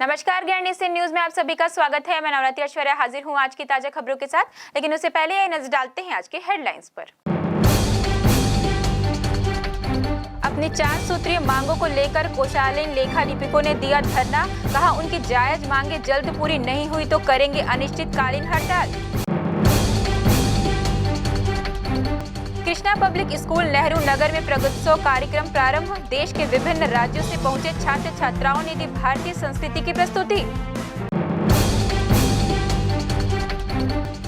नमस्कार, ज्ञान न्यूज में आप सभी का स्वागत है। मैं नवरात्रि ऐश्वर्या हाजिर हूं आज की ताजा खबरों के साथ, लेकिन उससे पहले ये नजर डालते हैं आज के हेडलाइंस पर। अपनी 4 सूत्रीय मांगों को लेकर कोषालयीन लेखा लिपिकों ने दिया धरना, कहा उनकी जायज मांगे जल्द पूरी नहीं हुई तो करेंगे अनिश्चितकालीन हड़ताल। कृष्णा पब्लिक स्कूल नेहरू नगर में प्रगतोत्सव कार्यक्रम प्रारंभ। देश के विभिन्न राज्यों से पहुंचे छात्र छात्राओं ने दी भारतीय संस्कृति की प्रस्तुति।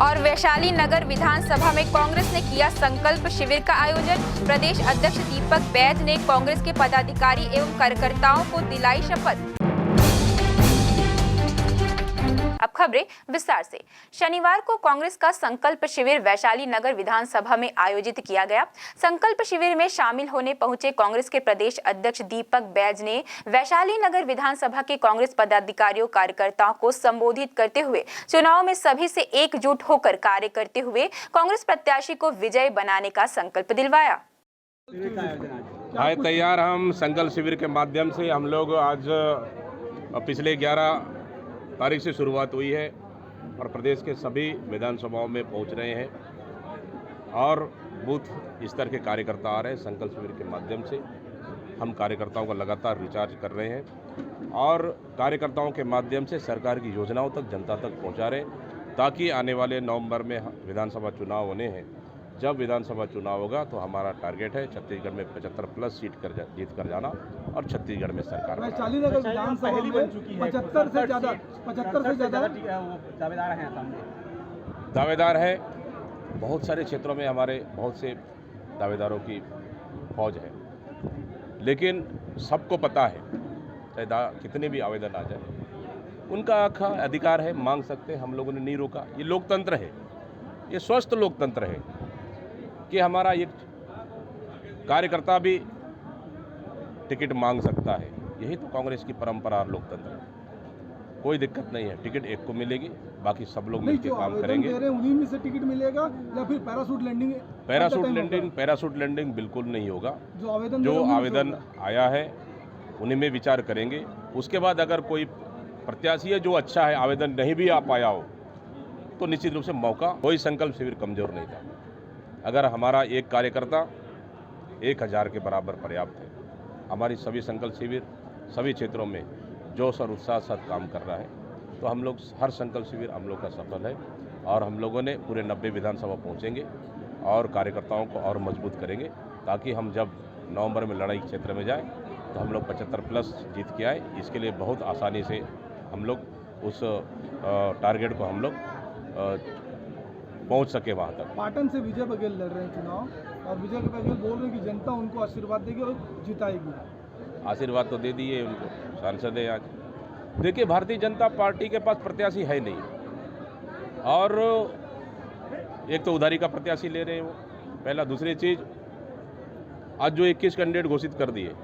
और वैशाली नगर विधानसभा में कांग्रेस ने किया संकल्प शिविर का आयोजन। प्रदेश अध्यक्ष दीपक बैज ने कांग्रेस के पदाधिकारी एवं कार्यकर्ताओं को दिलाई शपथ। अब खबरें विस्तार से। शनिवार को कांग्रेस का संकल्प शिविर वैशाली नगर विधानसभा में आयोजित किया गया। संकल्प शिविर में शामिल होने पहुंचे कांग्रेस के प्रदेश अध्यक्ष दीपक बैज ने वैशाली नगर विधानसभा के कांग्रेस पदाधिकारियों कार्यकर्ताओं को संबोधित करते हुए चुनाव में सभी से एकजुट होकर कार्य करते हुए कांग्रेस प्रत्याशी को विजय बनाने का संकल्प दिलवाया। तैयार हम संकल्प शिविर के माध्यम से हम लोग आज पिछले 11 तारीख से शुरुआत हुई है और प्रदेश के सभी विधानसभाओं में पहुंच रहे हैं और बूथ स्तर के कार्यकर्ता आ रहे हैं। संकल्प शिविर के माध्यम से हम कार्यकर्ताओं को लगातार रिचार्ज कर रहे हैं और कार्यकर्ताओं के माध्यम से सरकार की योजनाओं तक जनता तक पहुंचा रहे हैं, ताकि आने वाले नवंबर में विधानसभा चुनाव होने हैं। जब विधानसभा चुनाव होगा तो हमारा टारगेट है छत्तीसगढ़ में 75+ सीट जीत कर जाना और छत्तीसगढ़ में सरकार। वैशाली नगर विधानसभा में 75 से ज़्यादा दावेदार हैं सामने। दावेदार है, बहुत सारे क्षेत्रों में हमारे बहुत से दावेदारों की फौज है, लेकिन सबको पता है चाहे कितने भी आवेदन आ जाए उनका अधिकार है, मांग सकते हैं। हम लोगों ने नहीं रोका। ये लोकतंत्र है, ये स्वस्थ लोकतंत्र है कि हमारा एक कार्यकर्ता भी टिकट मांग सकता है। यही तो कांग्रेस की परंपरा और लोकतंत्र है। कोई दिक्कत नहीं है, टिकट एक को मिलेगी, बाकी सब लोग मिलकर काम करेंगे। उन्हीं में से टिकट मिलेगा या फिर पैराशूट लैंडिंग बिल्कुल नहीं होगा। जो आवेदन आया है उन्हीं में विचार करेंगे। उसके बाद अगर कोई प्रत्याशी है जो अच्छा है, आवेदन नहीं भी आ पाया हो तो निश्चित रूप से मौका। कोई संकल्प शिविर कमजोर नहीं था। अगर हमारा एक कार्यकर्ता 1000 के बराबर पर्याप्त है। हमारी सभी संकल्प शिविर सभी क्षेत्रों में जोश और उत्साह साथ काम कर रहा है, तो हम लोग हर संकल्प शिविर हम लोग का सफल है और हम लोगों ने पूरे 90 विधानसभा पहुंचेंगे और कार्यकर्ताओं को और मजबूत करेंगे, ताकि हम जब नवंबर में लड़ाई क्षेत्र में जाए तो हम लोग 75+ जीत के आए। इसके लिए बहुत आसानी से हम लोग उस टारगेट को हम लोग पहुंच सके वहां तक। पाटन से विजय बघेल लड़ रहे हैं चुनाव और विजय बघेल बोल रहे हैं कि जनता उनको आशीर्वाद देगी और जिताएगी। आशीर्वाद तो दे दिए उनको, सांसद है आज। देखिए, भारतीय जनता पार्टी के पास प्रत्याशी है नहीं और एक तो उधारी का प्रत्याशी ले रहे हैं वो, पहला। दूसरी चीज़, आज जो 21 कैंडिडेट घोषित कर दिए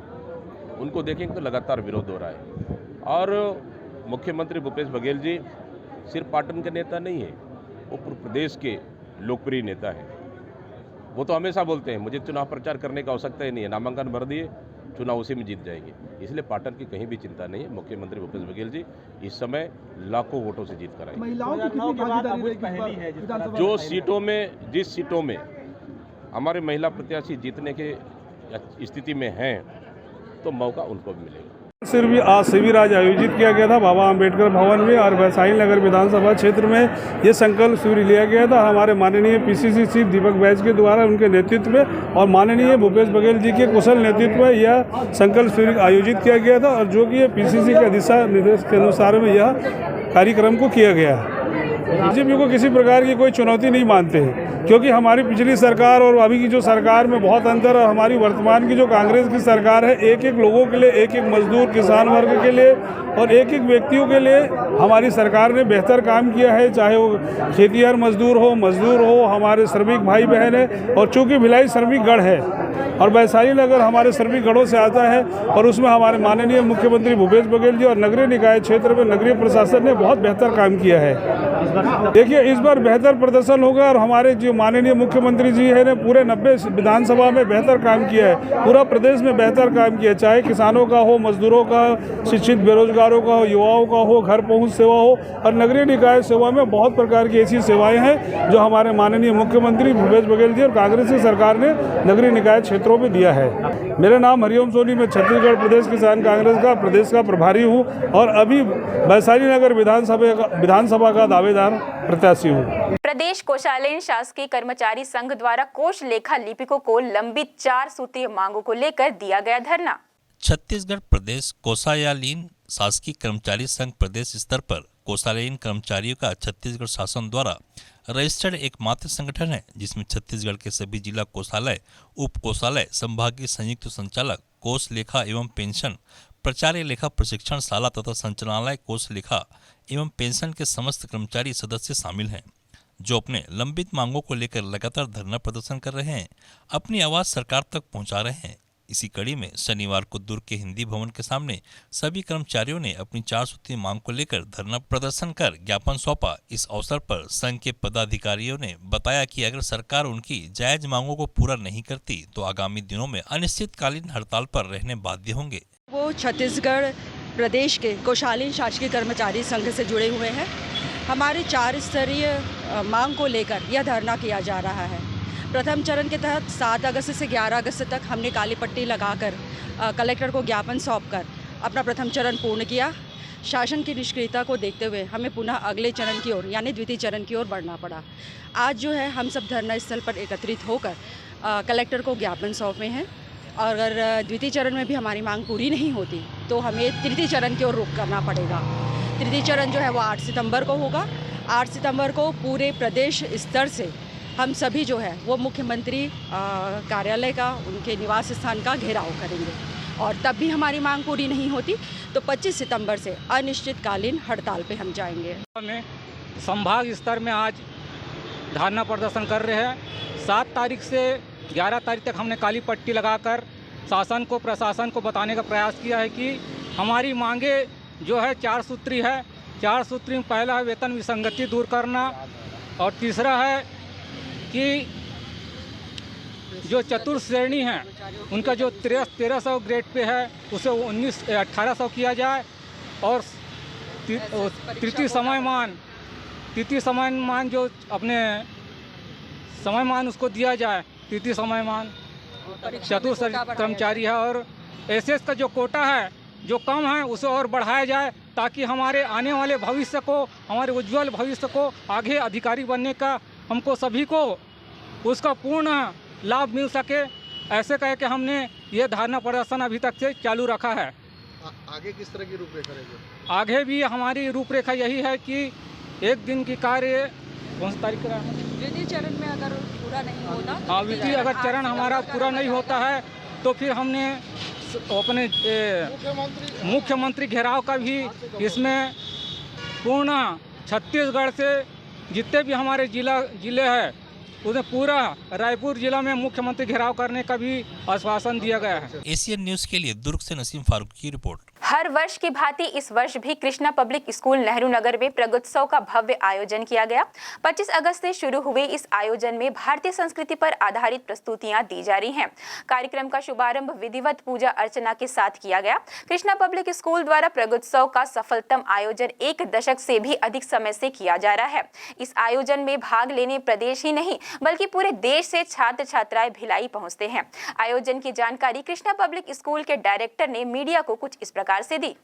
उनको देखेंगे तो लगातार विरोध हो रहा है। और मुख्यमंत्री भूपेश बघेल जी सिर्फ पाटन के नेता नहीं है, वो पूरे प्रदेश के लोकप्रिय नेता हैं। वो तो हमेशा बोलते हैं मुझे चुनाव प्रचार करने की आवश्यकता ही नहीं है, नामांकन भर दिए, चुनाव उसी में जीत जाएंगे। इसलिए पाटन की कहीं भी चिंता नहीं है। मुख्यमंत्री भूपेश बघेल जी इस समय लाखों वोटों से जीत कर आए। महिलाओं की कितनी भागीदारी है? जो सीटों में, जिस सीटों में हमारे महिला प्रत्याशी जीतने के स्थिति में हैं तो मौका उनको भी मिलेगा। शिविर आज आयोजित किया गया था बाबा आम्बेडकर भवन में और वैशाली नगर विधानसभा क्षेत्र में ये संकल्प शिविर लिया गया था। हमारे माननीय पीसीसी चीफ दीपक बैज के द्वारा उनके नेतृत्व में और माननीय भूपेश बघेल जी के कुशल नेतृत्व में यह संकल्प शिविर आयोजित किया गया था और जो कि पीसीसी के दिशा निर्देश के अनुसार में यह कार्यक्रम को किया गया है। बीजेपी को किसी प्रकार की कोई चुनौती नहीं मानते हैं, क्योंकि हमारी पिछली सरकार और अभी की जो सरकार में बहुत अंतर है। हमारी वर्तमान की जो कांग्रेस की सरकार है, एक लोगों के लिए, एक मजदूर किसान वर्ग के लिए और एक व्यक्तियों के लिए हमारी सरकार ने बेहतर काम किया है, चाहे वो खेतिहर मजदूर हो, हमारे श्रमिक भाई बहन है। और चूँकि भिलाई श्रमिक गढ़ है और वैशाली नगर हमारे श्रमिक गढ़ों से आता है और उसमें हमारे माननीय मुख्यमंत्री भूपेश बघेल जी और नगरीय निकाय क्षेत्र में नगरीय प्रशासन ने बहुत बेहतर काम किया है। देखिए, इस बार बेहतर प्रदर्शन होगा और हमारे जो माननीय मुख्यमंत्री जी है ने पूरे 90 विधानसभा में बेहतर काम किया है, पूरा प्रदेश में बेहतर काम किया है, चाहे किसानों का हो, मजदूरों का, शिक्षित बेरोजगारों का हो, युवाओं का हो, घर पहुंच सेवा हो और नगरीय निकाय सेवा में बहुत प्रकार की ऐसी सेवाएं हैं जो हमारे माननीय मुख्यमंत्री भूपेश बघेल जी और कांग्रेस की सरकार ने नगरीय निकाय क्षेत्रों में दिया है। मेरा नाम हरिओम सोनी, मैं छत्तीसगढ़ प्रदेश किसान कांग्रेस का प्रदेश का प्रभारी हूँ और अभी वैशाली नगर विधानसभा का दावेदार प्रत्याशी हूँ। प्रदेश कोषालयीन शासकीय कर्मचारी संघ द्वारा कोष लेखा लिपिकों को लंबित 4 सूत्रीय मांगों को लेकर दिया गया धरना। छत्तीसगढ़ प्रदेश कोषालयीन शासकीय कर्मचारी संघ प्रदेश स्तर पर कोषालयीन कर्मचारियों का छत्तीसगढ़ शासन द्वारा रजिस्टर्ड एकमात्र संगठन है, जिसमें छत्तीसगढ़ के सभी जिला कोषालय, उप कोषालय, संभागीय संयुक्त संचालक, कोष लेखा एवं पेंशन, प्राचार्य लेखा प्रशिक्षण शाला तथा संचालनालय कोष लेखा एवं पेंशन के समस्त कर्मचारी सदस्य शामिल हैं, जो अपने लंबित मांगों को लेकर लगातार धरना प्रदर्शन कर रहे हैं, अपनी आवाज सरकार तक पहुंचा रहे हैं। इसी कड़ी में शनिवार को दुर्ग के हिंदी भवन के सामने सभी कर्मचारियों ने अपनी 4 सूत्रीय मांग को लेकर धरना प्रदर्शन कर ज्ञापन सौंपा। इस अवसर पर संघ के पदाधिकारियों ने बताया कि अगर सरकार उनकी जायज मांगों को पूरा नहीं करती तो आगामी दिनों में अनिश्चितकालीन हड़ताल पर रहने बाध्य होंगे। वो छत्तीसगढ़ प्रदेश के कोषालयीन शासकीय कर्मचारी संघ से जुड़े हुए हैं। हमारे 4 स्तरीय मांग को लेकर यह धरना किया जा रहा है। प्रथम चरण के तहत 7 अगस्त से 11 अगस्त तक हमने काली पट्टी लगाकर कलेक्टर को ज्ञापन सौंपकर अपना प्रथम चरण पूर्ण किया। शासन की निष्क्रियता को देखते हुए हमें पुनः अगले चरण की ओर यानी द्वितीय चरण की ओर बढ़ना पड़ा। आज जो है हम सब धरना स्थल पर एकत्रित होकर कलेक्टर को ज्ञापन सौंपे हैं और अगर द्वितीय चरण में भी हमारी मांग पूरी नहीं होती तो हमें तृतीय चरण की ओर रुख करना पड़ेगा। तृतीय चरण जो है वो 8 सितंबर को होगा। 8 सितंबर को पूरे प्रदेश स्तर से हम सभी जो है वो मुख्यमंत्री कार्यालय का, उनके निवास स्थान का घेराव करेंगे और तब भी हमारी मांग पूरी नहीं होती तो 25 सितंबर से अनिश्चितकालीन हड़ताल पे हम जाएंगे। में संभाग स्तर में आज धरना प्रदर्शन कर रहे हैं। 7 तारीख से 11 तारीख तक हमने काली पट्टी लगाकर शासन को, प्रशासन को बताने का प्रयास किया है कि हमारी मांगे जो है 4 सूत्री है। 4 सूत्री में पहला है वेतन विसंगति दूर करना और तीसरा है कि जो चतुर्थ श्रेणी है उनका जो 1300 ग्रेड पे है उसे 1800 किया जाए और तृतीय समयमान जो अपने समयमान उसको दिया जाए। तृतीय समयमान चतुर्थ कर्मचारी है और एसएस का जो कोटा है जो कम है उसे और बढ़ाया जाए ताकि हमारे आने वाले भविष्य को, हमारे उज्जवल भविष्य को आगे अधिकारी बनने का हमको सभी को उसका पूर्ण लाभ मिल सके। ऐसे कह के हमने ये धरना प्रदर्शन अभी तक से चालू रखा है। आगे किस तरह की रूपरेखा रहेगी? आगे भी हमारी रूपरेखा यही है कि 1 दिन की कार्य कौन सी तारीख का द्वितीय चरण में अगर पूरा नहीं होता, हाँ द्वितीय अगर चरण हमारा पूरा नहीं होता है तो फिर हमने अपने मुख्यमंत्री घेराव का भी इसमें पूर्ण छत्तीसगढ़ से जितने भी हमारे जिले हैं उसे पूरा रायपुर जिला में मुख्यमंत्री घेराव करने का भी आश्वासन दिया गया है। एशियन न्यूज के लिए दुर्ग से नसीम फारूक की रिपोर्ट। हर वर्ष की भांति इस वर्ष भी कृष्णा पब्लिक स्कूल नेहरू नगर में प्रगोत्सव का भव्य आयोजन किया गया। 25 अगस्त से शुरू हुए इस आयोजन में भारतीय संस्कृति पर आधारित प्रस्तुतियां दी जा रही हैं। कार्यक्रम का शुभारंभ विधिवत पूजा अर्चना के साथ किया गया। कृष्णा पब्लिक स्कूल द्वारा प्रगोत्सव का सफलतम आयोजन 1 दशक से भी अधिक समय से किया जा रहा है। इस आयोजन में भाग लेने प्रदेश ही नहीं बल्कि पूरे देश से छात्र छात्राएं भिलाई पहुंचते हैं। आयोजन की जानकारी कृष्णा पब्लिक स्कूल के डायरेक्टर ने मीडिया को कुछ इस प्रकार से दी।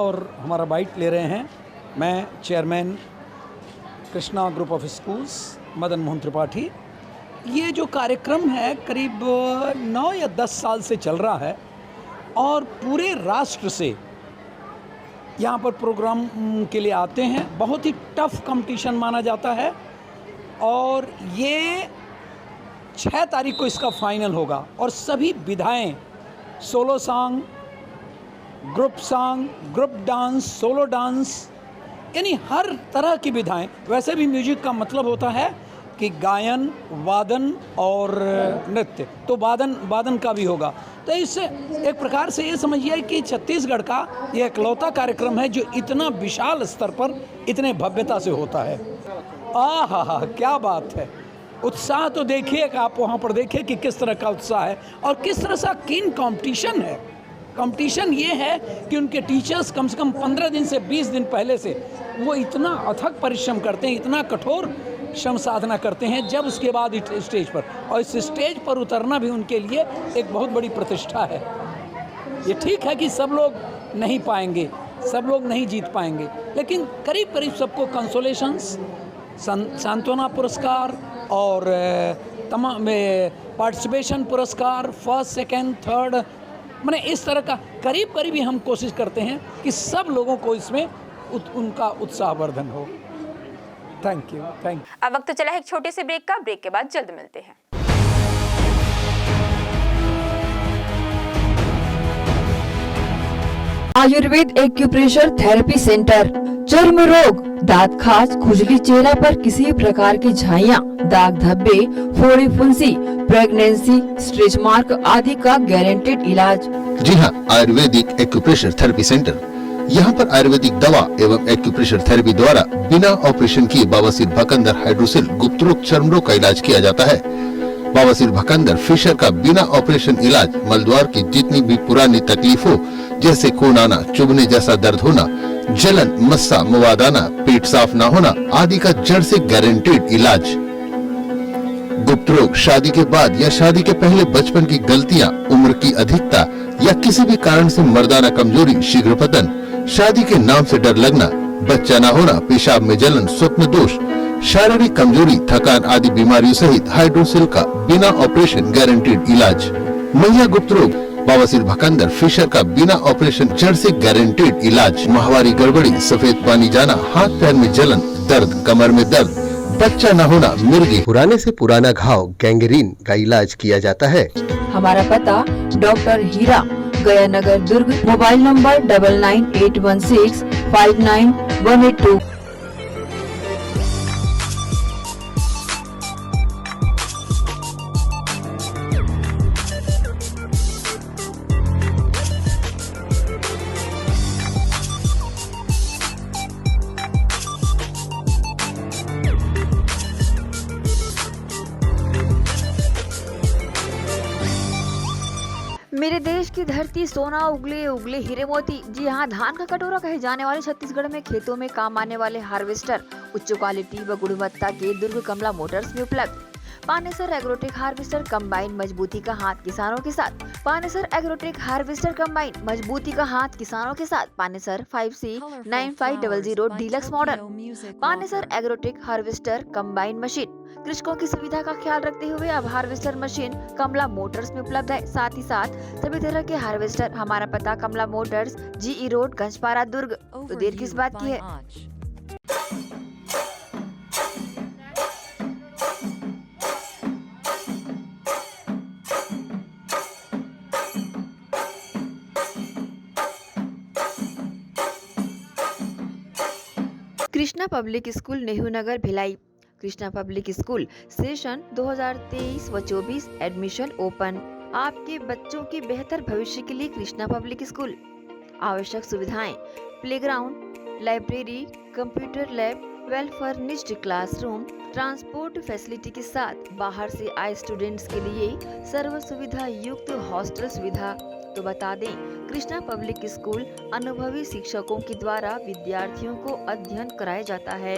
और हमारा बाइट ले रहे हैं। मैं chairman Krishna group of schools Madan Mohan Tripathi. ये जो कार्यक्रम है करीब 9 या 10 साल से चल रहा है और पूरे राष्ट्र से यहाँ पर प्रोग्राम के लिए आते हैं। बहुत ही टफ कंपटीशन माना जाता है और ये 6 तारीख को इसका फाइनल होगा और सभी विधाएं, solo song, group dance, solo dance, यानी हर तरह की विधाएं। वैसे भी म्यूजिक का मतलब होता है कि गायन, वादन और नृत्य, तो वादन का भी होगा। तो इससे एक प्रकार से ये समझिए कि छत्तीसगढ़ का ये इकलौता कार्यक्रम है जो इतना विशाल स्तर पर इतने भव्यता से होता है। आहा, क्या बात है! उत्साह तो देखिए, आप वहाँ पर देखिए कि किस तरह का उत्साह है और किस तरह सा कीन कंपटीशन है। कंपटीशन ये है कि उनके टीचर्स कम से कम 15 दिन से 20 दिन पहले से वो इतना अथक परिश्रम करते हैं, इतना कठोर श्रम साधना करते हैं, जब उसके बाद स्टेज पर, और इस स्टेज पर उतरना भी उनके लिए एक बहुत बड़ी प्रतिष्ठा है। ये ठीक है कि सब लोग नहीं पाएंगे, सब लोग नहीं जीत पाएंगे, लेकिन करीब करीब सबको कंसोलेशंस, सांत्वना पुरस्कार और तमाम पार्टिसिपेशन पुरस्कार, फर्स्ट, सेकेंड, थर्ड, माने इस तरह का करीब करीब ही हम कोशिश करते हैं कि सब लोगों को इसमें उनका उत्साहवर्धन हो। Thank you. अब वक्त चला है एक छोटे से ब्रेक का। ब्रेक के बाद जल्द मिलते हैं। Ayurveda acupressure therapy centre. चर्म रोग, दांत खाज, खुजली, चेहरा पर किसी प्रकार की झाइयाँ, दाग धब्बे, फोड़ी फुंसी, प्रेगनेंसी, स्ट्रेच मार्क आदि का गारंटेड इलाज। जी हाँ, आयुर्वेदिक एक्यूप्रेशर थेरेपी सेंटर। यहाँ पर आयुर्वेदिक दवा एवं एक्यूप्रेशर थेरेपी द्वारा बिना ऑपरेशन किए बवासीर, भकंदर, हाइड्रोसिल, गुप्त रोग, चर्म रोग का इलाज किया जाता है। बवासीर, भकंदर, फिशर का बिना ऑपरेशन इलाज, मलद्वार की जितनी भी पुरानी तकलीफ हो, जैसे खून आना, चुभने जैसा दर्द होना, जलन, मस्सा, मवाद आना, पेट साफ न होना आदि का जड़ से गारंटेड इलाज। गुप्त रोग, शादी के बाद या शादी के पहले बचपन की गलतियां, उम्र की अधिकता या किसी भी कारण से मर्दाना कमजोरी, शीघ्र पतन, शादी के नाम से डर लगना, बच्चा न होना, पेशाब में जलन, स्वप्न दोष, शारीरिक कमजोरी, थकान आदि बीमारियों सहित हाइड्रोसिल का बिना ऑपरेशन गारंटेड इलाज। महिला गुप्त रोग, बवासीर, भकंदर, फिशर का बिना ऑपरेशन जड़ से गारंटेड इलाज। माहवारी गड़बड़ी, सफेद पानी जाना, हाथ पैर में जलन, दर्द, कमर में दर्द, बच्चा न होना, मिर्गी, पुराने से पुराना घाव, गैंग्रीन का इलाज किया जाता है। हमारा पता डॉक्टर हीरा, गया नगर, दुर्ग। Mobile number 9981659182। मेरे देश की धरती सोना उगले उगले हीरे मोती। जी हाँ, धान का कटोरा कहे जाने वाले छत्तीसगढ़ में खेतों में काम आने वाले हार्वेस्टर उच्च क्वालिटी व गुणवत्ता के दुर्ग कमला मोटर्स में उपलब्ध। पानेसर एग्रोटेक हार्वेस्टर कंबाइन, मजबूती का हाथ किसानों के साथ। पानेसर एग्रोटेक हार्वेस्टर कंबाइन, मजबूती का हाथ किसानों के साथ। Panesar 5C9500 deluxe model. Panesar agrotech harvester combine machine कृषकों की सुविधा का ख्याल रखते हुए अब हार्वेस्टर मशीन कमला मोटर्स में उपलब्ध है। साथ ही साथ सभी तरह के हार्वेस्टर। हमारा पता Kamla motors, GE road, Ganjpara, Durg. तो देर किस बात की है। Krishna public school, Nehru Nagar, Bhilai. Krishna public school session 2023 व 24 एडमिशन ओपन। आपके बच्चों के बेहतर भविष्य के लिए कृष्णा पब्लिक स्कूल। आवश्यक सुविधाएं: playground, library, computer lab, well furnished classroom, transport facility के साथ बाहर से आए स्टूडेंट्स के लिए सर्व सुविधा युक्त हॉस्टल सुविधा। तो बता दें, कृष्णा पब्लिक स्कूल अनुभवी शिक्षकों के द्वारा विद्यार्थियों को अध्ययन कराया जाता है।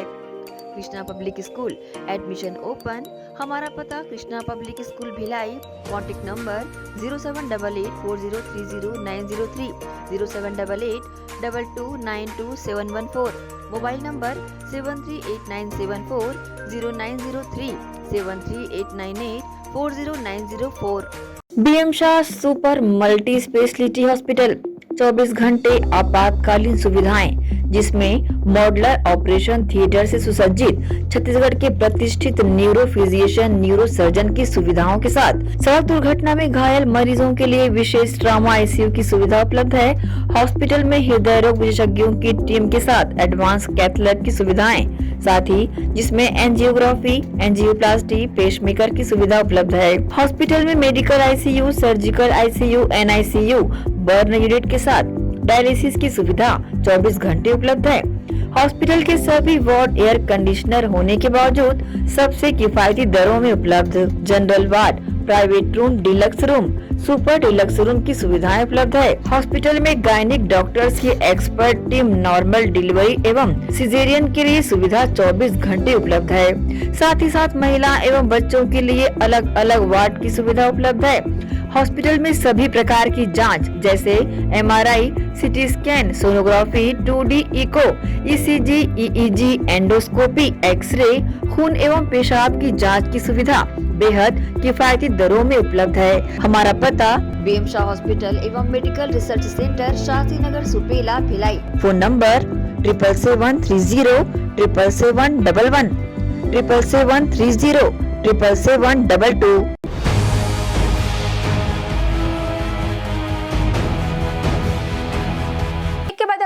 Krishna public school admission open. हमारा पता Krishna public school Bhilai. Contact number 0788403090 0788 22922714, mobile number 7389740903, 7389840904। BM Shah super multi speciality hospital, 24 घंटे आपातकालीन सुविधाएं, जिसमें मॉडुलर ऑपरेशन थिएटर से सुसज्जित छत्तीसगढ़ के प्रतिष्ठित न्यूरो फिजिशियन न्यूरो सर्जन की सुविधाओं के साथ सड़क दुर्घटना में घायल मरीजों के लिए विशेष ट्रॉमा आईसीयू की सुविधा उपलब्ध है। हॉस्पिटल में हृदय रोग विशेषज्ञों की टीम के साथ एडवांस कैथ लैब की सुविधाएं, साथ ही जिसमें एंजियोग्राफी, एंजियोप्लास्टी, पेसमेकर की सुविधा उपलब्ध है। हॉस्पिटल में medical ICU, surgical ICU, NICU, burn unit के साथ डायलिसिस की सुविधा 24 घंटे उपलब्ध है। हॉस्पिटल के सभी वार्ड एयर कंडीशनर होने के बावजूद सबसे किफायती दरों में उपलब्ध। General ward, private room, deluxe room, super deluxe room की सुविधाएं उपलब्ध है। हॉस्पिटल में गायनिक डॉक्टर्स की एक्सपर्ट टीम नॉर्मल डिलीवरी एवं सिजेरियन के लिए सुविधा 24 घंटे उपलब्ध है। साथ ही साथ महिला एवं बच्चों के लिए अलग अलग वार्ड की सुविधा उपलब्ध है। हॉस्पिटल में सभी प्रकार की जांच जैसे MRI, CT scan, sonography, 2D echo, ECG, EEG, endoscopy, x ray, खून एवं पेशाब की जांच की सुविधा बेहद किफायती दरों में उपलब्ध है। हमारा पता बीएम शाह हॉस्पिटल एवं medical research centre, Shastri Nagar, Supela, Bhilai. Phone number 7773077711, 7773077722।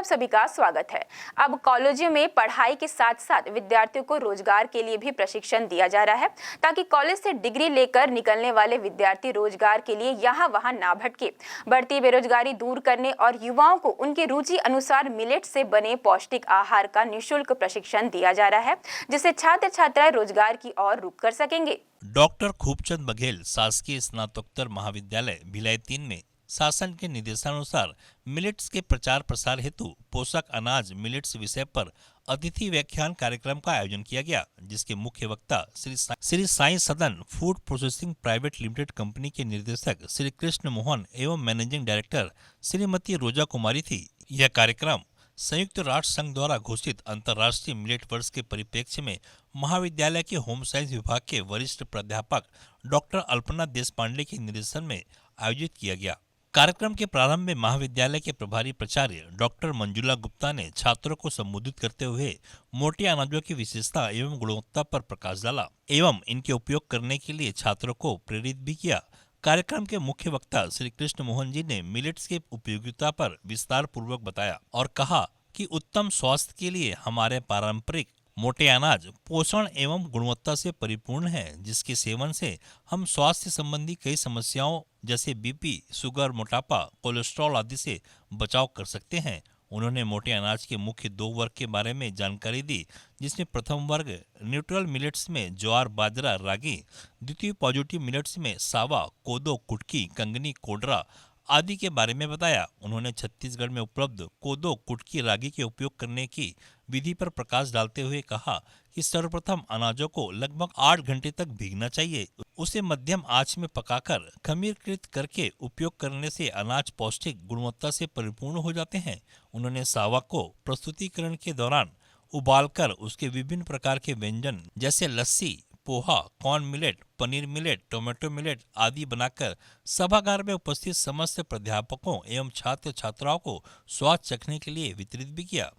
सभी का स्वागत है। अब कॉलेजों में पढ़ाई के साथ साथ विद्यार्थियों को रोजगार के लिए भी प्रशिक्षण दिया जा रहा है, ताकि कॉलेज से डिग्री लेकर निकलने वाले विद्यार्थी रोजगार के लिए यहाँ वहाँ ना भटके। बढ़ती बेरोजगारी दूर करने और युवाओं को उनकी रुचि अनुसार मिलेट से बने पौष्टिक आहार का निःशुल्क प्रशिक्षण दिया जा रहा है, जिससे छात्र छात्राएं रोजगार की ओर रुख कर सकेंगे। डॉक्टर खूबचंद बघेल शासकीय स्नातकोत्तर महाविद्यालय भिलाई 3 में शासन के निर्देशानुसार मिलेट्स के प्रचार प्रसार हेतु पोषक अनाज मिलेट्स विषय पर अतिथि व्याख्यान कार्यक्रम का आयोजन किया गया, जिसके मुख्य वक्ता श्री साईं सदन food processing private limited company के निर्देशक श्री कृष्ण मोहन एवं मैनेजिंग डायरेक्टर श्रीमती रोजा कुमारी थी। यह कार्यक्रम संयुक्त राष्ट्र संघ द्वारा घोषित अंतर्राष्ट्रीय मिलेट वर्ष के परिप्रेक्ष्य में महाविद्यालय के होम साइंस विभाग के वरिष्ठ प्राध्यापक डॉक्टर अल्पना देशपांडे के निर्देशन में आयोजित किया गया। कार्यक्रम के प्रारंभ में महाविद्यालय के प्रभारी प्राचार्य डॉक्टर मंजुला गुप्ता ने छात्रों को संबोधित करते हुए मोटे अनाजों की विशेषता एवं गुणवत्ता पर प्रकाश डाला एवं इनके उपयोग करने के लिए छात्रों को प्रेरित भी किया। कार्यक्रम के मुख्य वक्ता श्री कृष्ण मोहन जी ने मिलेट्स के उपयोगिता पर विस्तार पूर्वक बताया और कहा कि उत्तम स्वास्थ्य के लिए हमारे पारंपरिक मोटे अनाज पोषण एवं गुणवत्ता से परिपूर्ण है, जिसके सेवन से हम स्वास्थ्य संबंधी कई समस्याओं जैसे बीपी, शुगर, मोटापा, कोलेस्ट्रॉल आदि से बचाव कर सकते हैं। उन्होंने मोटे अनाज के मुख्य 2 वर्ग के बारे में जानकारी दी, जिसमें प्रथम वर्ग न्यूट्रल मिलेट्स में ज्वार, बाजरा, रागी, द्वितीय पॉजिटिव मिलेट्स में सावा, कोदो, कुटकी, कंगनी, कोडरा आदि के बारे में बताया। उन्होंने छत्तीसगढ़ में उपलब्ध कोदो, कुटकी, रागी के उपयोग करने की विधि पर प्रकाश डालते हुए कहा कि सर्वप्रथम अनाजों को लगभग 8 घंटे तक भीगना चाहिए। उसे मध्यम आंच में पकाकर खमीरकृत करके उपयोग करने से अनाज पौष्टिक गुणवत्ता से परिपूर्ण हो जाते हैं। उन्होंने सावा को प्रस्तुतिकरण के दौरान उबालकर उसके विभिन्न प्रकार के व्यंजन जैसे lassi, poha, corn millet, paneer millet, tomato millet आदि बनाकर सभागार में उपस्थित समस्त प्राध्यापकों एवं छात्र छात्राओं को स्वाद चखने के लिए वितरित भी किया।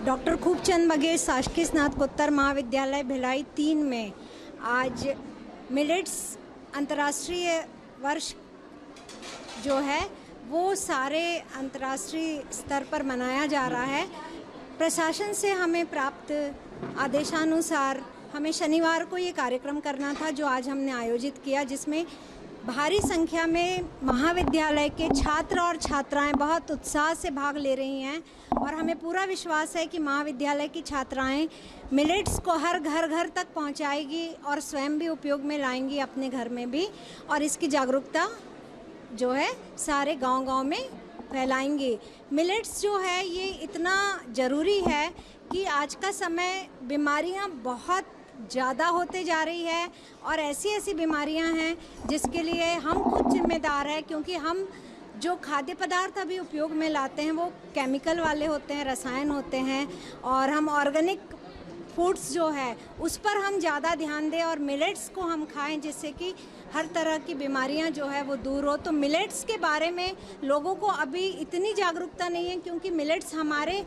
डॉक्टर खूबचंद बघेल शासकीय स्नातकोत्तर महाविद्यालय भिलाई 3 में आज मिलेट्स अंतर्राष्ट्रीय वर्ष जो है वो सारे अंतर्राष्ट्रीय स्तर पर मनाया जा रहा है। प्रशासन से हमें प्राप्त आदेशानुसार हमें शनिवार को ये कार्यक्रम करना था, जो आज हमने आयोजित किया, जिसमें भारी संख्या में महाविद्यालय के छात्र और छात्राएं बहुत उत्साह से भाग ले रही हैं और हमें पूरा विश्वास है कि महाविद्यालय की छात्राएं मिलेट्स को हर घर तक पहुंचाएगी और स्वयं भी उपयोग में लाएंगी अपने घर में भी, और इसकी जागरूकता जो है सारे गांव-गांव में फैलाएंगे। मिलेट्स जो है ये इतना ज़रूरी है कि आज का समय बीमारियां बहुत ज़्यादा होते जा रही है और ऐसी बीमारियां हैं जिसके लिए हम खुद जिम्मेदार हैं, क्योंकि हम जो खाद्य पदार्थ अभी उपयोग में लाते हैं वो केमिकल वाले होते हैं, रसायन होते हैं, और हम ऑर्गेनिक फूड्स जो है उस पर हम ज़्यादा ध्यान दें और मिलेट्स को हम खाएं, जिससे कि हर तरह की बीमारियां जो है वो दूर हो। तो मिलेट्स के बारे में लोगों को अभी इतनी जागरूकता नहीं है, क्योंकि मिलेट्स हमारे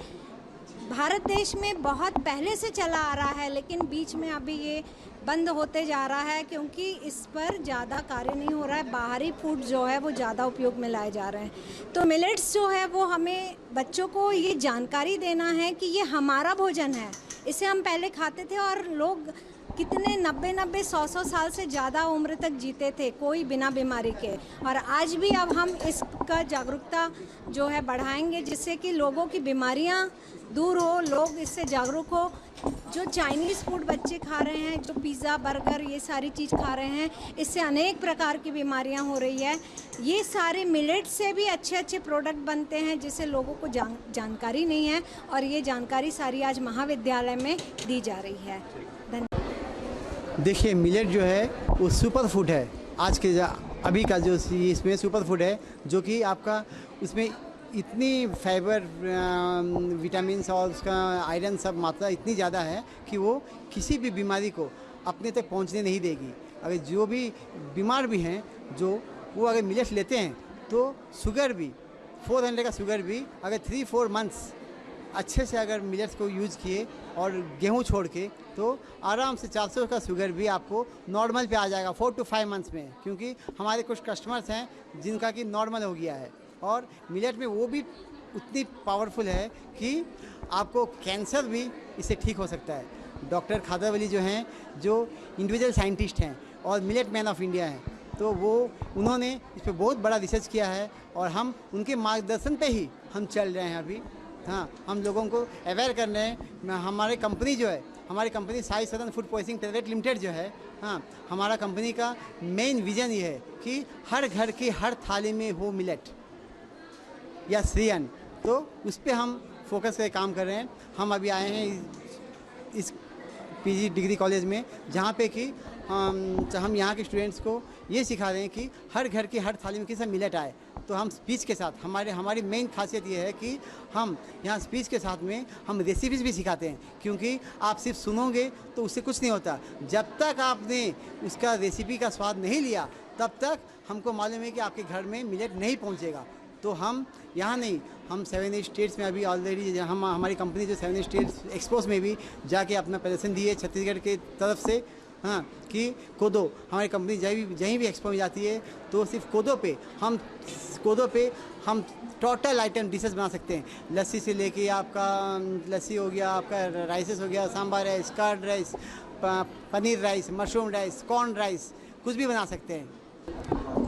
भारत देश में बहुत पहले से चला आ रहा है, लेकिन बीच में अभी ये बंद होते जा रहा है क्योंकि इस पर ज़्यादा कार्य नहीं हो रहा है। बाहरी फूड जो है वो ज़्यादा उपयोग में लाए जा रहे हैं। तो मिलेट्स जो है वो हमें बच्चों को ये जानकारी देना है कि ये हमारा भोजन है, इसे हम पहले खाते थे और लोग कितने 90-90, 100-100 साल से ज़्यादा उम्र तक जीते थे, कोई बिना बीमारी के। और आज भी अब हम इसका जागरूकता जो है बढ़ाएंगे, जिससे कि लोगों की बीमारियां दूर हो, लोग इससे जागरूक हो। जो चाइनीज़ फूड बच्चे खा रहे हैं, जो पिज़्ज़ा, बर्गर, ये सारी चीज़ खा रहे हैं, इससे अनेक प्रकार की बीमारियां हो रही है। ये सारे मिलेट से भी अच्छे अच्छे प्रोडक्ट बनते हैं, जिससे लोगों को जानकारी नहीं है, और ये जानकारी सारी आज महाविद्यालय में दी जा रही है। देखिए, मिलेट जो है वो सुपर फूड है। आज के अभी का जो इसमें सुपर फूड है, जो कि आपका उसमें इतनी फाइबर, विटामिन्स और उसका आयरन सब मात्रा इतनी ज़्यादा है कि वो किसी भी बीमारी को अपने तक पहुंचने नहीं देगी। अगर जो भी बीमार भी हैं, जो वो अगर मिलेट लेते हैं तो शुगर भी 400 का शुगर भी अगर 3-4 मंथ्स अच्छे से अगर मिलेट्स को यूज़ किए और गेहूं छोड़ के, तो आराम से 400 का शुगर भी आपको नॉर्मल पे आ जाएगा 4 to 5 मंथ्स में। क्योंकि हमारे कुछ कस्टमर्स हैं जिनका कि नॉर्मल हो गया है, और मिलेट में वो भी उतनी पावरफुल है कि आपको कैंसर भी इससे ठीक हो सकता है। डॉक्टर खादरवली जो हैं, जो इंडिविजुअल साइंटिस्ट हैं और मिलेट मैन ऑफ इंडिया हैं, तो वो उन्होंने इस पर बहुत बड़ा रिसर्च किया है, और हम उनके मार्गदर्शन पे ही हम चल रहे हैं अभी। हाँ, हम लोगों को अवेयर कर रहे हैं। हमारी कंपनी जो है, हमारी company Sai southern food processing private limited जो है, हाँ, हमारा कंपनी का मेन विजन ये है कि हर घर की हर थाली में हो मिलेट या श्रीअन्न। तो उस पर हम फोकस करके काम कर रहे हैं। हम अभी आए हैं इस पीजी डिग्री कॉलेज में, जहाँ पे कि हम यहाँ के स्टूडेंट्स को ये सिखा रहे हैं कि हर घर की हर थाली में किस मिलेट आए। तो हम स्पीच के साथ, हमारी मेन खासियत ये है कि हम यहाँ स्पीच के साथ में हम रेसिपीज़ भी सिखाते हैं, क्योंकि आप सिर्फ सुनोगे तो उससे कुछ नहीं होता। जब तक आपने उसका रेसिपी का स्वाद नहीं लिया, तब तक हमको मालूम है कि आपके घर में मिलेट नहीं पहुँचेगा। तो हम यहाँ नहीं, हम 7 स्टेट्स में अभी ऑलरेडी हमारी कंपनी जो 7 स्टेट्स एक्सपोज में भी जाके अपना प्रदर्शन दी है छत्तीसगढ़ के तरफ से। हाँ, कि कोदो, हमारी कंपनी जहीं भी एक्सपो में जाती है तो सिर्फ कोदो पे हम टोटल आइटम डिशेस बना सकते हैं। लस्सी से लेके आपका लस्सी हो गया, आपका राइसेस हो गया, sambar rice, curd rice, paneer rice, mushroom rice, corn rice, कुछ भी बना सकते हैं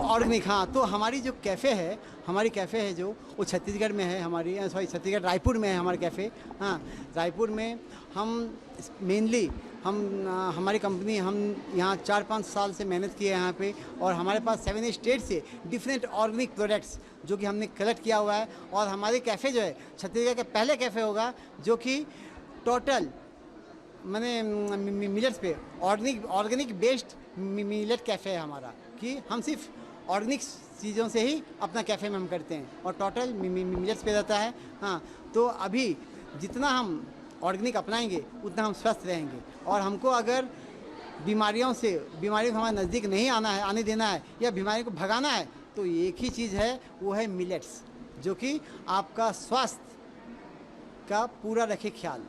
ऑर्गेनिक। हाँ, तो हमारी जो कैफ़े है जो वो छत्तीसगढ़ में है, छत्तीसगढ़ रायपुर में है हमारा कैफ़े। हाँ, रायपुर में हम मेनली हमारी कंपनी, हम यहाँ 4-5 साल से मेहनत की है यहाँ पे, और हमारे पास 7 स्टेट से डिफरेंट ऑर्गेनिक प्रोडक्ट्स जो कि हमने कलेक्ट किया हुआ है। और हमारे कैफ़े जो है छत्तीसगढ़ का पहले कैफ़े होगा जो कि टोटल मैंने मिलेट्स पे ऑर्गेनिक बेस्ड मिलेट कैफ़े है हमारा, कि हम सिर्फ ऑर्गेनिक चीज़ों से ही अपना कैफ़े में हम करते हैं, और टोटल मिलेट्स पे रहता है। हाँ, तो अभी जितना हम ऑर्गेनिक अपनाएंगे उतना हम स्वस्थ रहेंगे। और हमको अगर बीमारियों को हमारे नज़दीक नहीं आने देना है, या बीमारी को भगाना है, तो एक ही चीज़ है, वो है मिलेट्स, जो कि आपका स्वास्थ्य का पूरा रखे ख्याल।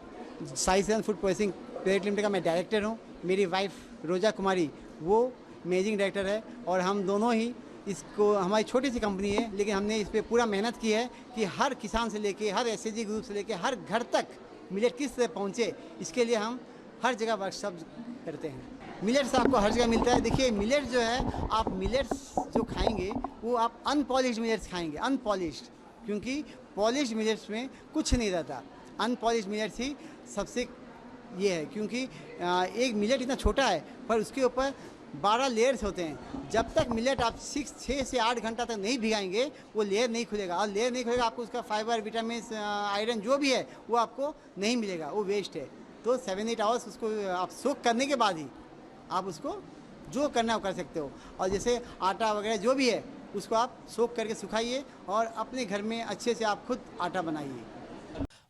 Sai southern food processing private limited का मैं डायरेक्टर हूँ। मेरी वाइफ रोजा कुमारी वो मैनेजिंग डायरेक्टर है, और हम दोनों ही इसको, हमारी छोटी सी कंपनी है लेकिन हमने इस पर पूरा मेहनत की है कि हर किसान से लेके, हर एसएचजी ग्रुप से लेके हर घर तक मिलेट किस तरह पहुँचे। इसके लिए हम हर जगह वर्कशॉप करते हैं। मिलेट्स आपको हर जगह मिलता है। देखिए, मिलेट्स जो है, आप मिलेट्स जो खाएंगे वो आप अनपॉलिश्ड मिलेट्स खाएंगे, अनपॉलिश्ड, क्योंकि पॉलिश्ड मिलेट्स में कुछ नहीं रहता। अनपॉलिश्ड मिलेट्स ही सबसे ये है, क्योंकि एक मिलेट इतना छोटा है पर उसके ऊपर 12 लेयर्स होते हैं। जब तक मिलेट आप 6 से 8 घंटा तक नहीं भिगाएंगे, वो लेयर नहीं खुलेगा, और लेयर नहीं खुलेगा आपको उसका फाइबर, विटामिन, आयरन जो भी है वो आपको नहीं मिलेगा, वो वेस्ट है। तो 7-8 आवर्स उसको आप सोक करने के बाद ही आप उसको जो करना है वो कर सकते हो। और जैसे आटा वगैरह जो भी है उसको आप सोख करके सुखाइए और अपने घर में अच्छे से आप खुद आटा बनाइए।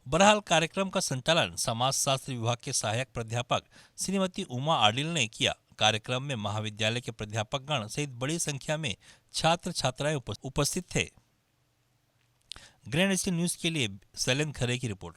बहरहाल कार्यक्रम का संचालन समाज शास्त्र विभाग के सहायक प्राध्यापक श्रीमती उमा आडिल ने किया। कार्यक्रम में महाविद्यालय के प्राध्यापकगण सहित बड़ी संख्या में छात्र छात्राएं उपस्थित थे। ग्रैंड एशियन न्यूज के लिए शैलेंद्र खरे की रिपोर्ट।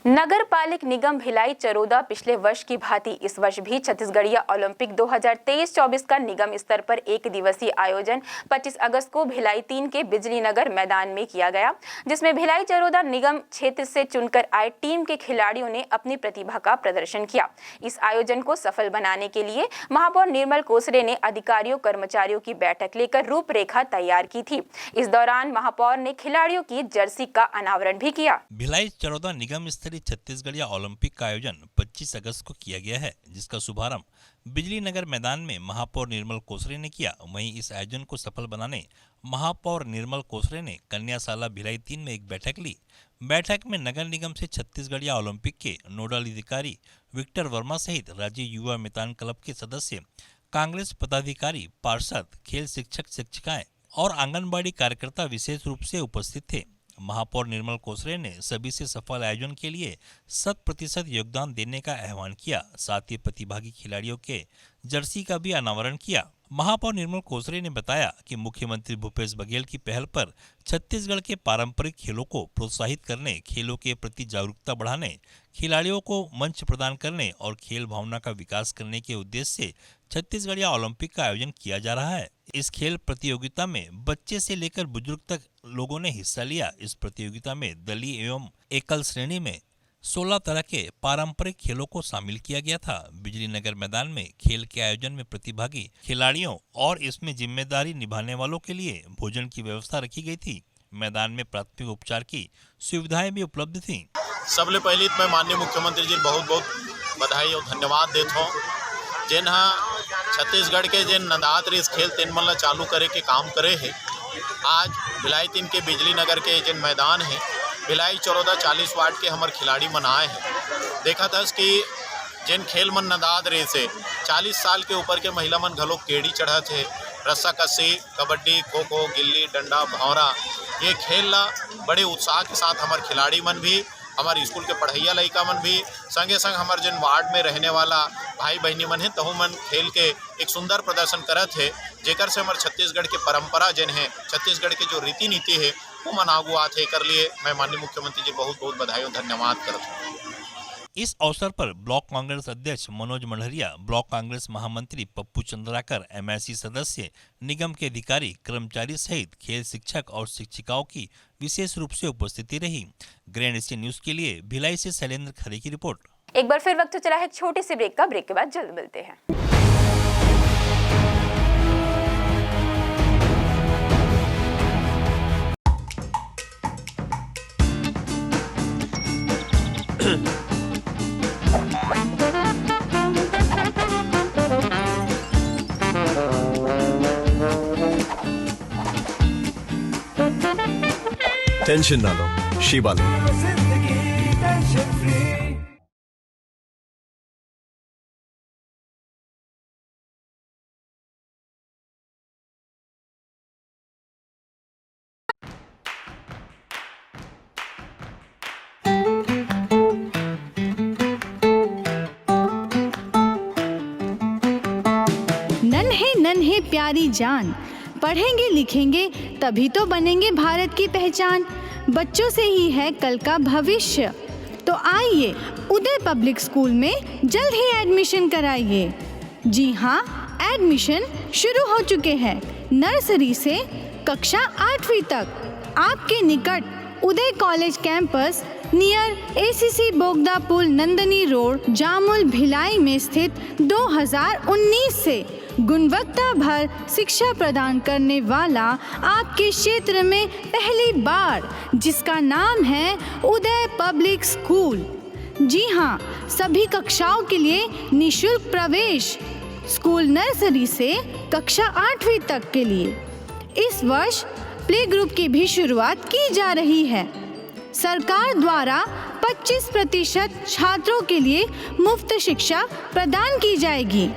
नगर पालिक निगम भिलाई चरोदा पिछले वर्ष की भांति इस वर्ष भी छत्तीसगढ़िया ओलंपिक 2023-24 का निगम स्तर पर एक दिवसीय आयोजन 25 अगस्त को भिलाई 3 के बिजली नगर मैदान में किया गया, जिसमें भिलाई चरोदा निगम क्षेत्र से चुनकर आए टीम के खिलाड़ियों ने अपनी प्रतिभा का प्रदर्शन किया। इस आयोजन को सफल बनाने के लिए महापौर निर्मल कोसरे ने अधिकारियों कर्मचारियों की बैठक लेकर रूपरेखा तैयार की थी। इस दौरान महापौर ने खिलाड़ियों की जर्सी का अनावरण भी किया। भिलाई चरोदा निगम छत्तीसगढ़िया ओलंपिक का आयोजन 25 अगस्त को किया गया है, जिसका शुभारंभ बिजली नगर मैदान में महापौर निर्मल कोसरे ने किया। वहीं इस आयोजन को सफल बनाने महापौर निर्मल कोसरे ने कन्याशाला भिलाई 3 में एक बैठक ली। बैठक में नगर निगम से छत्तीसगढ़िया ओलंपिक के नोडल अधिकारी विक्टर वर्मा सहित राज्य युवा मैदान क्लब के सदस्य, कांग्रेस पदाधिकारी, पार्षद, खेल शिक्षक शिक्षिकाएं और आंगनबाड़ी कार्यकर्ता विशेष रूप से उपस्थित थे। महापौर निर्मल कोसरे ने सभी से सफल आयोजन के लिए 100% योगदान देने का आह्वान किया। साथ ही प्रतिभागी खिलाड़ियों के जर्सी का भी अनावरण किया। महापौर निर्मल कोसरे ने बताया कि मुख्यमंत्री भूपेश बघेल की पहल पर छत्तीसगढ़ के पारंपरिक खेलों को प्रोत्साहित करने, खेलों के प्रति जागरूकता बढ़ाने, खिलाड़ियों को मंच प्रदान करने और खेल भावना का विकास करने के उद्देश्य से छत्तीसगढ़िया ओलंपिक का आयोजन किया जा रहा है। इस खेल प्रतियोगिता में बच्चे से लेकर बुजुर्ग तक लोगों ने हिस्सा लिया। इस प्रतियोगिता में दलीय एवं एकल श्रेणी में 16 तरह के पारंपरिक खेलों को शामिल किया गया था। बिजली नगर मैदान में खेल के आयोजन में प्रतिभागी खिलाड़ियों और इसमें जिम्मेदारी निभाने वालों के लिए भोजन की व्यवस्था रखी गई थी। मैदान में प्राथमिक उपचार की सुविधाएं भी उपलब्ध थी। सबले पहले मैं माननीय मुख्यमंत्री जी बहुत बहुत बधाई और धन्यवाद देता हूँ, जिन छत्तीसगढ़ के जिन नदात रेस खेल तीन मन चालू करे के काम करे है। आज भिलाई 3 के बिजली नगर के जिन मैदान है भिलाई चरोदा 40 वार्ड के हमारे खिलाड़ी मन आए हैं। देखा था कि जिन खेल मन नदाद रेस है 40 साल के ऊपर के महिला मन घलोक केड़ी चढ़ा थे, रस्सा कस्सी, कबड्डी, खो खो, गिल्ली डंडा, भौरा, ये खेल ला बड़े उत्साह के साथ हमारे खिलाड़ी मन भी, हमारे स्कूल के पढ़ैया लड़का मन भी, संगे संग हमारे जिन वार्ड में रहने वाला भाई बहनी मन है तहु मन खेल के एक सुंदर प्रदर्शन करत है, जेकर से हमारे छत्तीसगढ़ के परंपरा जिन है, छत्तीसगढ़ के जो रीति नीति है वो मन आगू आते है। कर लिए मैं माननीय मुख्यमंत्री जी बहुत बहुत बधाई और धन्यवाद करता हूँ। इस अवसर पर ब्लॉक कांग्रेस अध्यक्ष मनोज मंडहरिया, ब्लॉक कांग्रेस महामंत्री पप्पू चंद्राकर, MIC सदस्य, निगम के अधिकारी, कर्मचारी सहित खेल शिक्षक और शिक्षिकाओं की विशेष रूप से उपस्थिति रही। ग्रैंड एशियन न्यूज के लिए भिलाई से शैलेंद्र खरे की रिपोर्ट। एक बार फिर वक्त चला है एक छोटे से ब्रेक का। ब्रेक के बाद जल्द मिलते हैं। टेंशन ना लो, शिवा लो। नन्हे नन्हे प्यारी जान, पढ़ेंगे लिखेंगे तभी तो बनेंगे भारत की पहचान। बच्चों से ही है कल का भविष्य, तो आइए उदय पब्लिक स्कूल में जल्द ही एडमिशन कराइए। जी हाँ, एडमिशन शुरू हो चुके हैं। नर्सरी से कक्षा 8वीं तक आपके निकट उदय कॉलेज कैंपस नियर ACC बोगदा पुल, नंदनी रोड, जामुल, भिलाई में स्थित 2019 से गुणवत्ता भर शिक्षा प्रदान करने वाला आपके क्षेत्र में पहली बार, जिसका नाम है उदय पब्लिक स्कूल। जी हाँ, सभी कक्षाओं के लिए निःशुल्क प्रवेश। स्कूल नर्सरी से कक्षा 8वीं तक के लिए इस वर्ष प्ले ग्रुप की भी शुरुआत की जा रही है। सरकार द्वारा 25% छात्रों के लिए मुफ्त शिक्षा प्रदान की जाएगी।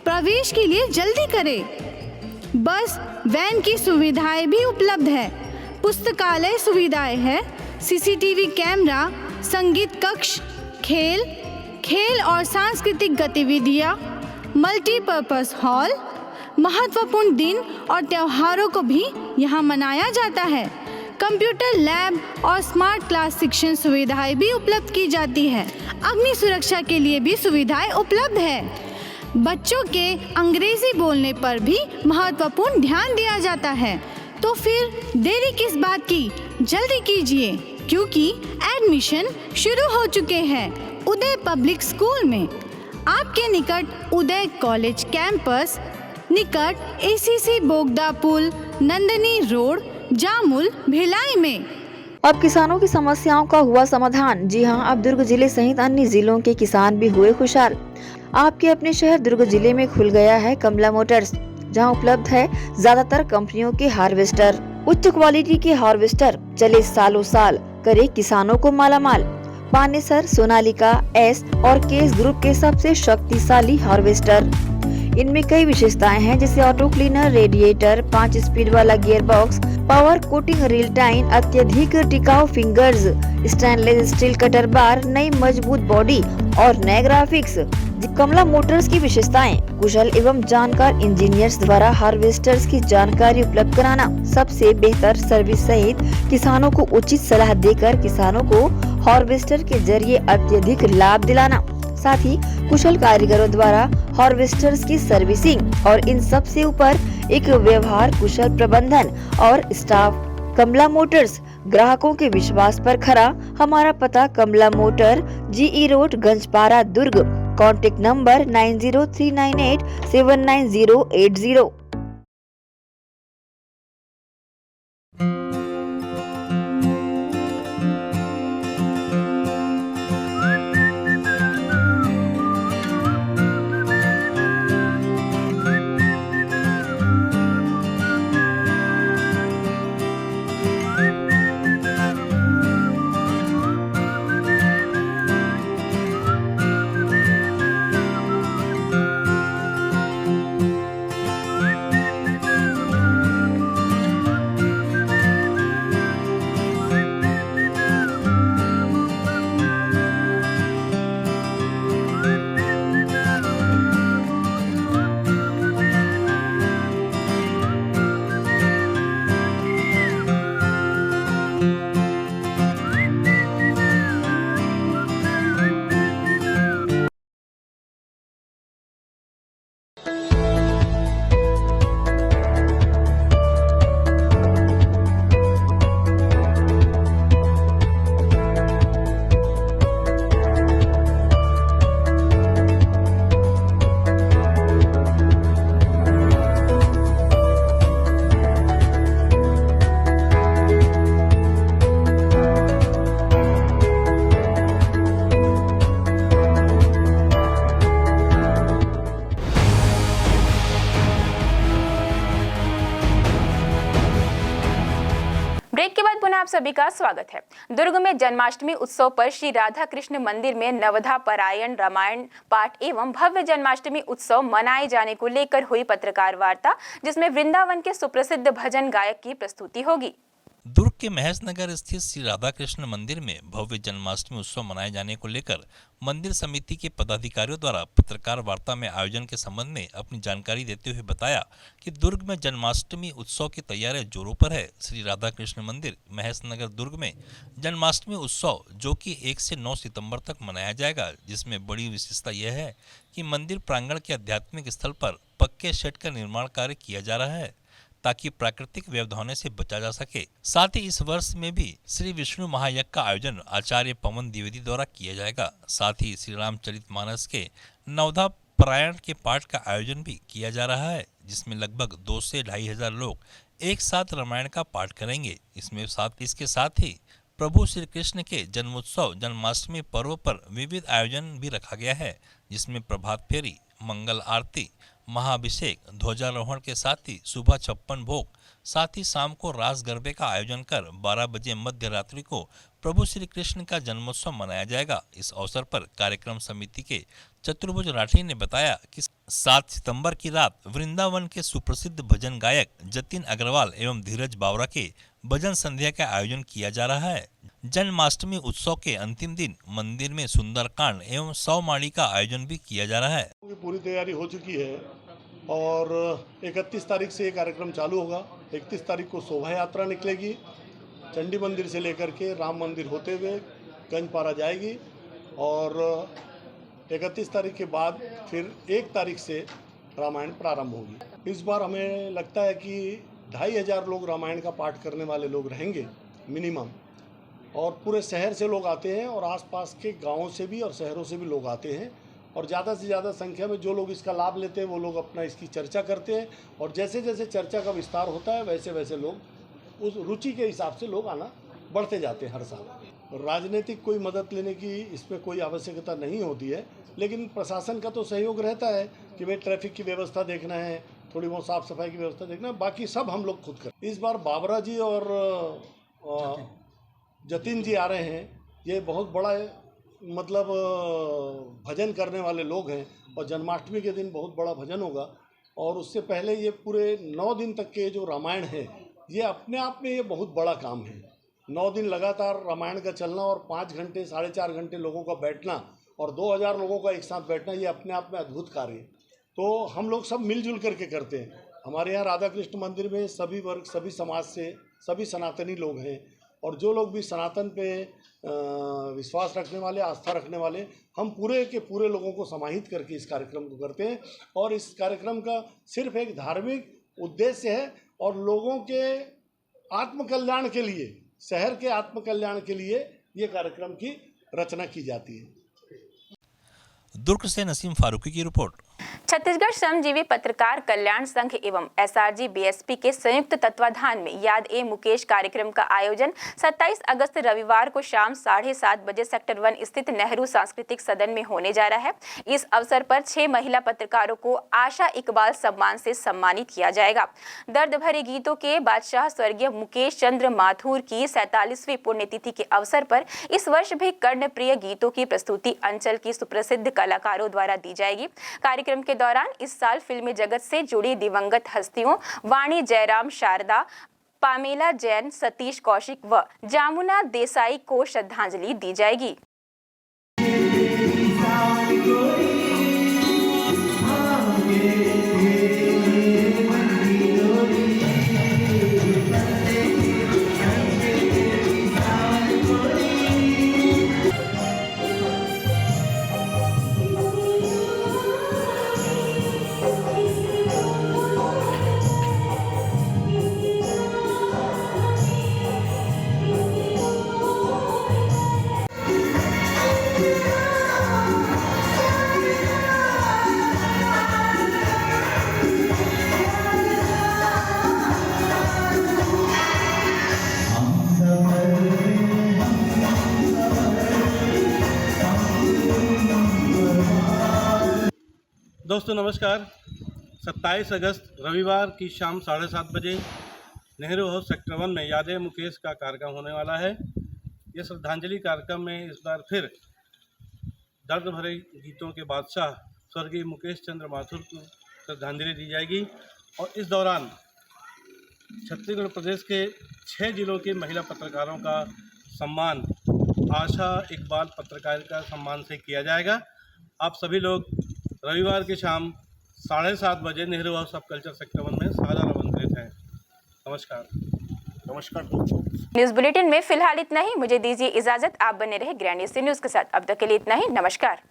प्रवेश के लिए जल्दी करें। बस वैन की सुविधाएं भी उपलब्ध है। पुस्तकालय सुविधाएं है, सीसीटीवी कैमरा, संगीत कक्ष, खेल और सांस्कृतिक गतिविधियां, मल्टीपर्पज हॉल, महत्वपूर्ण दिन और त्योहारों को भी यहाँ मनाया जाता है। कंप्यूटर लैब और स्मार्ट क्लास शिक्षण सुविधाएं भी उपलब्ध की जाती है। अग्नि सुरक्षा के लिए भी सुविधाएं उपलब्ध है। बच्चों के अंग्रेजी बोलने पर भी महत्वपूर्ण ध्यान दिया जाता है। तो फिर देरी किस बात की, जल्दी कीजिए क्योंकि एडमिशन शुरू हो चुके हैं। उदय पब्लिक स्कूल में आपके निकट उदय कॉलेज कैंपस निकट एसीसी बोगदा पुल, नंदनी रोड, जामुल, भिलाई में। अब किसानों की समस्याओं का हुआ समाधान। जी हां, अब दुर्ग जिले सहित अन्य जिलों के किसान भी हुए खुशहाल। आपके अपने शहर दुर्ग जिले में खुल गया है कमला मोटर्स, जहां उपलब्ध है ज्यादातर कंपनियों के हार्वेस्टर। उच्च क्वालिटी के हार्वेस्टर चले सालों साल, करे किसानों को मालामाल। पानेसर, सोनालिका, एस और केस ग्रुप के सबसे शक्तिशाली हार्वेस्टर। इनमें कई विशेषताएं हैं, जैसे ऑटो क्लीनर, रेडिएटर, 5 स्पीड वाला gear box, power coating reel time, अत्यधिक टिकाऊ फिंगर्स, स्टेनलेस स्टील कटर बार, नई मजबूत बॉडी और नए ग्राफिक्स। कमला मोटर्स की विशेषताएं: कुशल एवं जानकार इंजीनियर्स द्वारा हार्वेस्टर्स की जानकारी उपलब्ध कराना, सबसे बेहतर सर्विस सहित किसानों को उचित सलाह देकर किसानों को हार्वेस्टर के जरिए अत्यधिक लाभ दिलाना, साथ ही कुशल कारीगरों द्वारा हार्वेस्टर्स की सर्विसिंग और इन सब से ऊपर एक व्यवहार कुशल प्रबंधन और स्टाफ। कमला मोटर्स, ग्राहकों के विश्वास पर खरा। हमारा पता Kamla motor, GE road, Ganjpara, Durg. Contact number 9039879080। Break के बाद पुनः आप सभी का स्वागत है। दुर्ग में जन्माष्टमी उत्सव पर श्री राधा कृष्ण मंदिर में नवधा पारायण, रामायण पाठ एवं भव्य जन्माष्टमी उत्सव मनाए जाने को लेकर हुई पत्रकार वार्ता, जिसमें वृंदावन के सुप्रसिद्ध भजन गायक की प्रस्तुति होगी। दुर्ग के महेश नगर स्थित श्री राधा कृष्ण मंदिर में भव्य जन्माष्टमी उत्सव मनाए जाने को लेकर मंदिर समिति के पदाधिकारियों द्वारा पत्रकार वार्ता में आयोजन के संबंध में अपनी जानकारी देते हुए बताया कि दुर्ग में जन्माष्टमी उत्सव की तैयारियां जोरों पर है। श्री राधा कृष्ण मंदिर महेश नगर दुर्ग में जन्माष्टमी उत्सव जो कि 1 से 9 सितंबर तक मनाया जाएगा, जिसमें बड़ी विशेषता यह है कि मंदिर प्रांगण के आध्यात्मिक स्थल पर पक्के शेड का निर्माण कार्य किया जा रहा है ताकि प्राकृतिक व्यवधानों से बचा जा सके। साथ ही इस वर्ष में भी श्री विष्णु महायज्ञ का आयोजन आचार्य पवन द्विवेदी द्वारा किया जाएगा। साथ ही श्री रामचरितमानस के नवधा पारायण के पाठ का आयोजन भी किया जा रहा है, जिसमें लगभग 2 से 2,500 लोग एक साथ रामायण का पाठ करेंगे। इसके साथ ही प्रभु श्री कृष्ण के जन्मोत्सव जन्माष्टमी पर्व पर विविध आयोजन भी रखा गया है, जिसमें प्रभात फेरी, मंगल आरती, महाअभिषेक, ध्वजारोहण के साथ ही सुबह 56 भोग, साथ ही शाम को रास गरबे का आयोजन कर 12 बजे मध्य रात्रि को प्रभु श्री कृष्ण का जन्मोत्सव मनाया जाएगा। इस अवसर पर कार्यक्रम समिति के चतुर्भुज राठी ने बताया कि 7 सितंबर की रात वृंदावन के सुप्रसिद्ध भजन गायक जतिन अग्रवाल एवं धीरज बावरा के भजन संध्या का आयोजन किया जा रहा है। जन्माष्टमी उत्सव के अंतिम दिन मंदिर में सुंदरकांड एवं 100 माड़ी का आयोजन भी किया जा रहा है। पूरी तैयारी हो चुकी है और 31 तारीख से ये कार्यक्रम चालू होगा। 31 तारीख को शोभा यात्रा निकलेगी, चंडी मंदिर से लेकर के राम मंदिर होते हुए गंजपारा जाएगी और 31 तारीख के बाद फिर 1 तारीख से रामायण प्रारंभ होगी। इस बार हमें लगता है कि 2500 लोग रामायण का पाठ करने वाले लोग रहेंगे मिनिमम, और पूरे शहर से लोग आते हैं और आसपास के गांवों से भी और शहरों से भी लोग आते हैं और ज़्यादा से ज़्यादा संख्या में जो लोग इसका लाभ लेते हैं वो लोग अपना इसकी चर्चा करते हैं और जैसे जैसे चर्चा का विस्तार होता है वैसे वैसे लोग उस रुचि के हिसाब से लोग आना बढ़ते जाते हैं हर साल। राजनीतिक कोई मदद लेने की इसमें कोई आवश्यकता नहीं होती है, लेकिन प्रशासन का तो सहयोग रहता है कि भाई ट्रैफिक की व्यवस्था देखना है, थोड़ी बहुत साफ सफाई की व्यवस्था देखना है, बाकी सब हम लोग खुद कर। इस बार बाबरा जी और जतिन जी आ रहे हैं। ये बहुत बड़ा मतलब भजन करने वाले लोग हैं और जन्माष्टमी के दिन बहुत बड़ा भजन होगा और उससे पहले ये पूरे 9 दिन तक के जो रामायण है ये अपने आप में ये बहुत बड़ा काम है। 9 दिन लगातार रामायण का चलना और 5 घंटे 4.5 घंटे लोगों का बैठना और 2000 लोगों का एक साथ बैठना, ये अपने आप में अद्भुत कार्य है। तो हम लोग सब मिलजुल करके करते हैं। हमारे यहाँ राधा कृष्ण मंदिर में सभी वर्ग, सभी समाज से सभी सनातनी लोग हैं और जो लोग भी सनातन पे विश्वास रखने वाले, आस्था रखने वाले, हम पूरे के पूरे लोगों को समाहित करके इस कार्यक्रम को करते हैं और इस कार्यक्रम का सिर्फ एक धार्मिक उद्देश्य है और लोगों के आत्मकल्याण के लिए, शहर के आत्मकल्याण के लिए ये कार्यक्रम की रचना की जाती है। दुर्ग से नसीम फारूकी की रिपोर्ट। छत्तीसगढ़ श्रमजीवी पत्रकार कल्याण संघ एवं एसआरजी बीएसपी के संयुक्त तत्वाधान में याद ए मुकेश कार्यक्रम का आयोजन 27 अगस्त रविवार को शाम 7:30 बजे सेक्टर 1 स्थित नेहरू सांस्कृतिक सदन में होने जा रहा है। इस अवसर पर 6 महिला पत्रकारों को आशा इकबाल सम्मान से सम्मानित किया जाएगा। दर्द भरे गीतों के बादशाह स्वर्गीय मुकेश चंद्र माथुर की 47वीं पुण्यतिथि के अवसर पर इस वर्ष भी कर्णप्रिय गीतों की प्रस्तुति अंचल की सुप्रसिद्ध कलाकारों द्वारा दी जाएगी। कार्यक्रम के दौरान इस साल फिल्मी जगत से जुड़ी दिवंगत हस्तियों वाणी जयराम, शारदा, पामेला जैन, सतीश कौशिक व जामुना देसाई को श्रद्धांजलि दी जाएगी। दोस्तों नमस्कार। 27 अगस्त रविवार की शाम 7:30 बजे नेहरू हाउस सेक्टर 1 में याद ए मुकेश का कार्यक्रम होने वाला है। ये श्रद्धांजलि कार्यक्रम में इस बार फिर दर्द भरे गीतों के बादशाह स्वर्गीय मुकेश चंद्र माथुर को श्रद्धांजलि दी जाएगी और इस दौरान छत्तीसगढ़ प्रदेश के 6 जिलों के महिला पत्रकारों का सम्मान आशा इकबाल पत्रकारिता सम्मान से किया जाएगा। आप सभी लोग रविवार की शाम 7:30 बजे Nehru house of culture sector 1 में सादर आमंत्रित हैं। नमस्कार। न्यूज बुलेटिन में फिलहाल इतना ही। मुझे दीजिए इजाजत। आप बने रहे ग्रैंड न्यूज के साथ। अब तक के लिए इतना ही। नमस्कार।